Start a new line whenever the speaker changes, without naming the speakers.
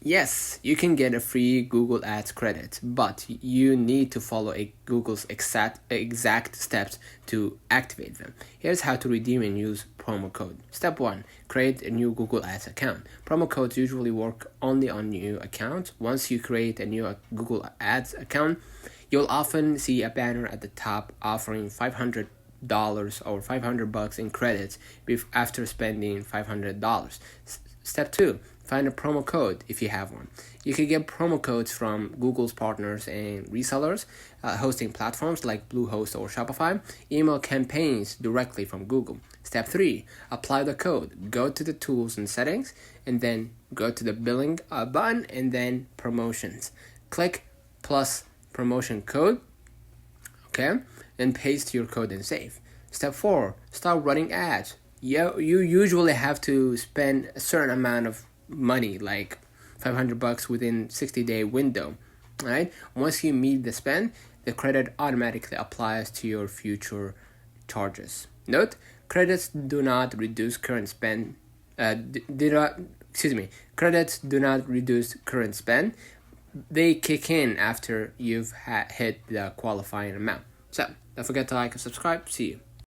Yes, you can get a free Google Ads credit, but you need to follow Google's exact steps to activate them. Here's how to redeem and use promo code. Step 1. Create a new Google Ads account. Promo codes usually work only on new accounts. Once you create a new Google Ads account, you'll often see a banner at the top offering $500 or $500 in credits after spending $500. Step 2. Find a promo code if you have one. You can get promo codes from Google's partners and resellers, hosting platforms like Bluehost or Shopify, email campaigns directly from Google. Step 3. Apply the code. Go to the tools and settings, and then go to the billing button, and then promotions. Click plus promotion code, okay, and paste your code and save. Step 4. Start running ads. You usually have to spend a certain amount of money, like $500 within 60-day window, right? Once you meet the spend, the credit automatically applies to your future charges. Note, credits do not reduce current spend. Credits do not reduce current spend. They kick in after you've hit the qualifying amount. So don't forget to like and subscribe. See you.